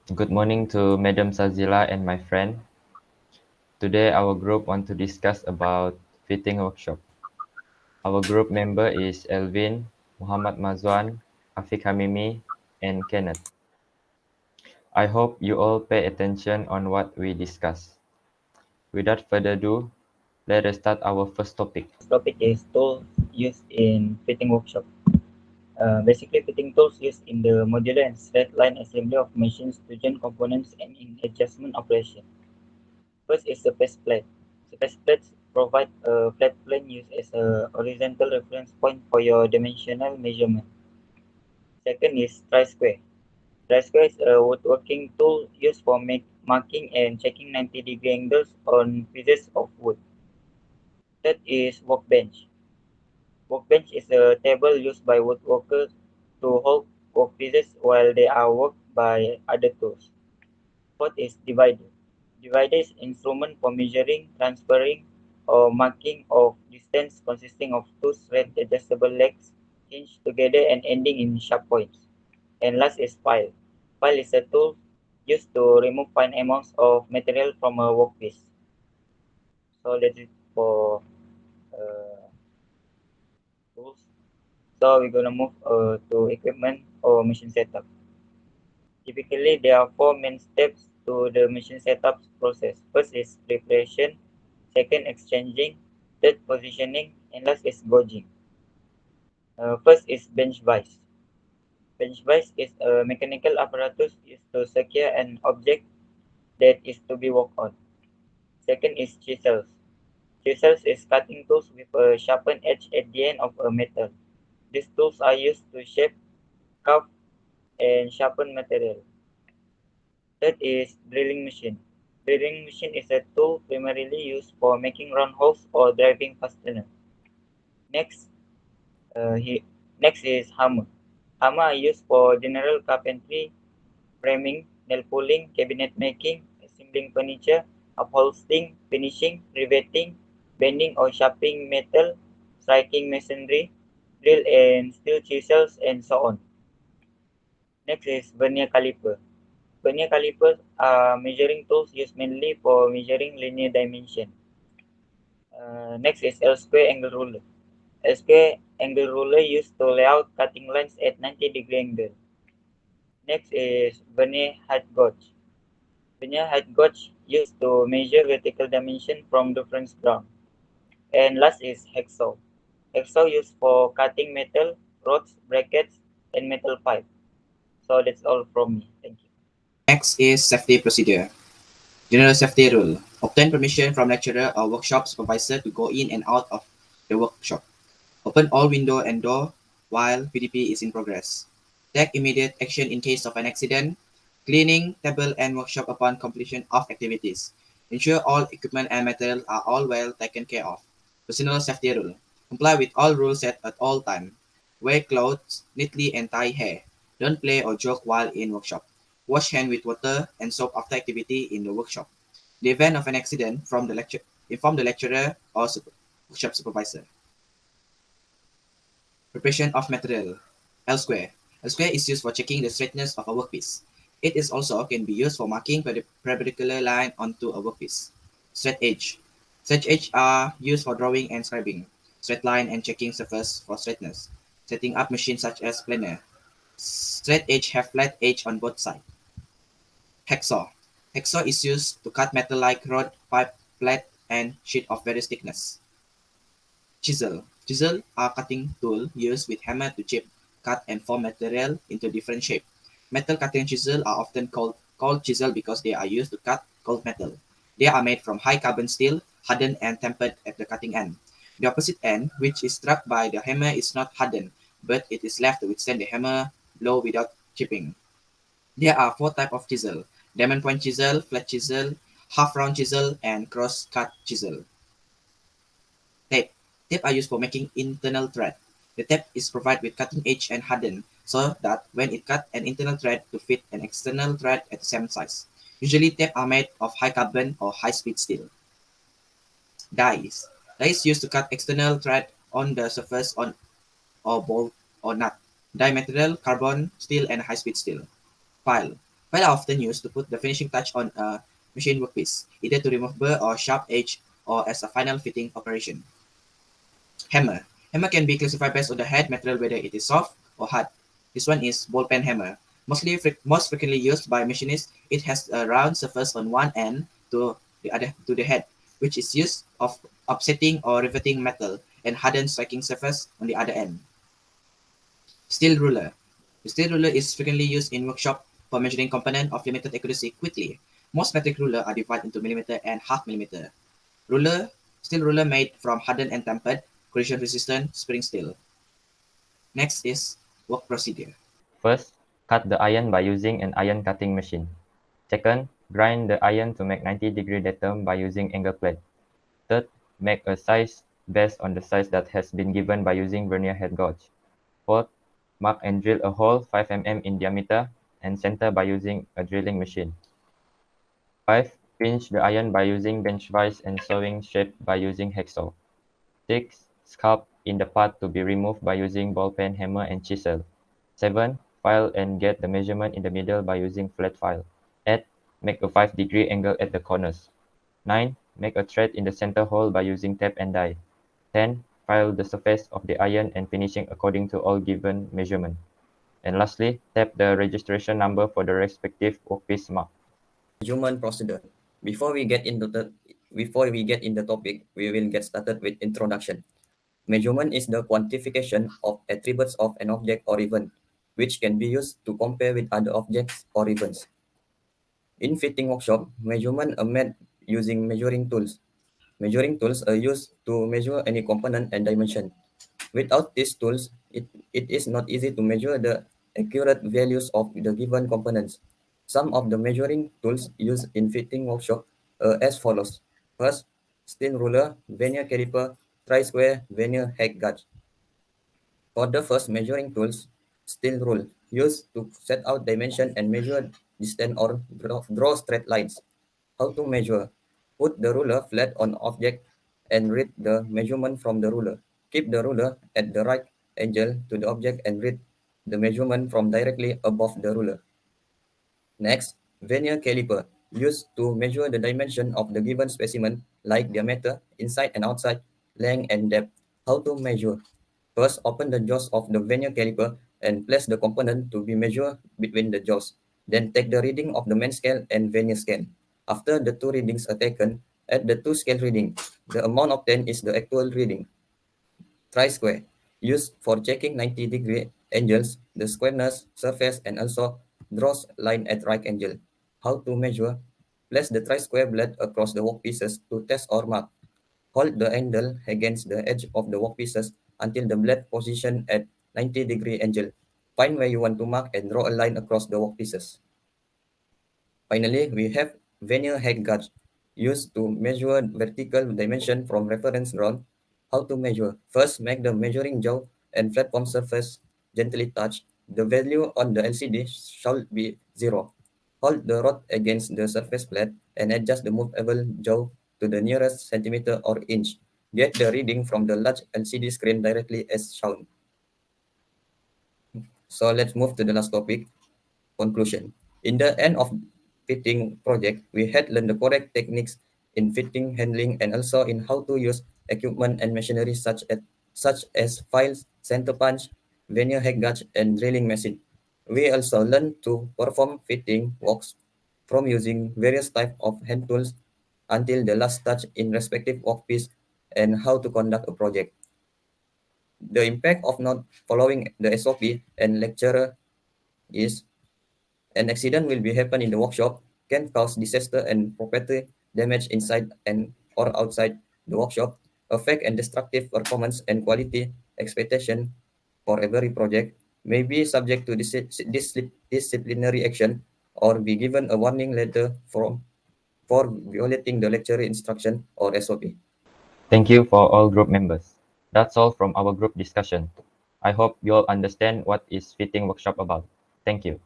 Good morning to Madam Sazila and my friend. Today our group want to discuss about fitting workshop. Our group member is Alvin, Muhammad Mazwan, Afiq Hamimi, and Kenneth. I hope you all pay attention on what we discuss. Without further ado, let us start our first topic. Topic is tools used in fitting workshop. Basically, fitting tools used in the modular and straight line assembly of machines to join components and in adjustment operation. First is surface plate. Surface plates provide a flat plane used as a horizontal reference point for your dimensional measurement. Second is tri-square. Tri-square is a woodworking tool used for marking and checking 90-degree angles on pieces of wood. Third is workbench. Workbench is a table used by woodworkers to hold workpieces while they are worked by other tools. Fourth is divider. Divider is instrument for measuring, transferring, or marking of distance consisting of two straight adjustable legs hinged together and ending in sharp points. And last is file. File is a tool used to remove fine amounts of material from a workpiece. So that's it for uh, tools. So we're gonna move to equipment or machine setup. Typically, there are four main steps to the machine setup process. First is preparation, second exchanging, third positioning, and last is gauging. First is bench vise. Bench vise is a mechanical apparatus used to secure an object that is to be worked on. Second is chisels. Chisels is cutting tools with a sharpened edge at the end of a metal. These tools are used to shape, carve, and sharpen material. Third is drilling machine. Drilling machine is a tool primarily used for making round holes or driving fastener. Next, uh, he, next is hammer. Hammer are used for general carpentry, framing, nail pulling, cabinet making, assembling furniture, upholstering, finishing, riveting, bending or sharpening metal, striking masonry, drill and steel chisels, and so on. Next is vernier caliper. Vernier calipers are measuring tools used mainly for measuring linear dimension. Next is L-square angle ruler. L-square angle ruler used to lay out cutting lines at 90-degree angle. Next is vernier height gauge. Vernier height gauge used to measure vertical dimension from reference ground. And last is hacksaw. Hacksaw used for cutting metal, rods, brackets, and metal pipe. So that's all from me. Thank you. Next is safety procedure. General safety rule. Obtain permission from lecturer or workshop supervisor to go in and out of the workshop. Open all window and door while PDP is in progress. Take immediate action in case of an accident. Cleaning table and workshop upon completion of activities. Ensure all equipment and material are all well taken care of. Personal safety rule. Comply with all rules set at all time. Wear clothes neatly and tie hair. Don't play or joke while in workshop. Wash hand with water and soap after activity in the workshop. The event of an accident, inform the lecturer or workshop supervisor. Preparation of material. L-square. L-square is used for checking the straightness of a workpiece. It is also can be used for marking perpendicular line onto a workpiece. Straight edge. Straight edge are used for drawing and scribing. Straight line and checking surface for straightness. Setting up machines such as planer. Straight edge have flat edge on both sides. Hacksaw. Hacksaw is used to cut metal like rod, pipe, plate, and sheet of various thickness. Chisel. Chisel are cutting tool used with hammer to chip, cut, and form material into different shape. Metal cutting chisel are often called chisel because they are used to cut cold metal. They are made from high carbon steel, hardened and tempered at the cutting end. The opposite end, which is struck by the hammer, is not hardened, but it is left to withstand the hammer blow without chipping. There are four types of chisel: diamond point chisel, flat chisel, half round chisel, and cross cut chisel. Tape. Tape are used for making internal thread. The tape is provided with cutting edge and hardened so that when it cut an internal thread to fit an external thread at the same size. Usually tape are made of high carbon or high speed steel. Dies. Dies used to cut external thread on the surface on or bolt or nut. Die material, carbon, steel and high speed steel. File. File are often used to put the finishing touch on a machine workpiece, either to remove burr or sharp edge or as a final fitting operation. Hammer. Hammer can be classified based on the head material, whether it is soft or hard. This one is ball pen hammer. Most frequently used by machinists, it has a round surface on one end to the head, which is used of offsetting or riveting metal, and hardened striking surface on the other end. Steel ruler. The steel ruler is frequently used in workshop for measuring component of limited accuracy quickly. Most metric ruler are divided into millimeter and half millimeter. Ruler, steel ruler made from hardened and tempered, corrosion resistant spring steel. Next is work procedure. First, cut the iron by using an iron cutting machine. Second, grind the iron to make 90-degree datum by using angle plate. Third, make a size based on the size that has been given by using vernier head gauge. Fourth, mark and drill a hole 5 mm in diameter and center by using a drilling machine. 5. Pinch the iron by using bench vise and sewing shape by using hacksaw. 6. Scalp in the part to be removed by using ball pen hammer and chisel. 7. File and get the measurement in the middle by using flat file. 8. Make a 5-degree angle at the corners. 9. Make a thread in the center hole by using tape and die. 10. File the surface of the iron and finishing according to all given measurement. And lastly, tap the registration number for the respective workpiece mark. Human procedure. Before we get into the before we get in the topic, we will get started with introduction. Measurement is the quantification of attributes of an object or event, which can be used to compare with other objects or events. In fitting workshop, measurement are made using measuring tools. Measuring tools are used to measure any component and dimension. Without these tools, it is not easy to measure the accurate values of the given components. Some of the measuring tools used in fitting workshop are as follows. First, steel ruler, vernier caliper, tri-square, vernier height gauge. For the first measuring tools, steel rule, used to set out dimension and measure distance or draw straight lines. How to measure? Put the ruler flat on object and read the measurement from the ruler. Keep the ruler at the right angle to the object and read the measurement from directly above the ruler. Next, vernier caliper, used to measure the dimension of the given specimen like diameter, inside and outside, length and depth. How to measure? First, open the jaws of the vernier caliper and place the component to be measured between the jaws. Then take the reading of the main scale and vernier scale. After the two readings are taken, add the two scale reading. The amount obtained is the actual reading. Tri-square, used for checking 90-degree angles, the squareness, surface, and also draws line at right angle. How to measure? Place the tri-square blade across the workpieces to test or mark. Hold the handle against the edge of the workpieces until the blade position at 90-degree angle. Find where you want to mark and draw a line across the workpieces. Finally, we have vernier height gauge, used to measure vertical dimension from reference ground. How to measure? First, make the measuring jaw and platform surface gently touch. The value on the LCD shall be 0. Hold the rod against the surface plate and adjust the movable jaw to the nearest centimeter or inch. Get the reading from the large LCD screen directly as shown. So let's move to the last topic, conclusion. In the end of fitting project, we had learned the correct techniques in fitting, handling, and also in how to use equipment and machinery such as files, center punch, vernier head gauge, and drilling machine. We also learned to perform fitting works from using various types of hand tools until the last touch in respective workpiece and how to conduct a project. The impact of not following the SOP and lecturer is an accident will be happen in the workshop, can cause disaster and property damage inside and or outside the workshop, affect and destructive performance and quality expectation for every project, may be subject to disciplinary action or be given a warning letter for violating the lecturer instruction or SOP. Thank you for all group members. That's all from our group discussion. I hope you all understand what is fitting workshop about. Thank you.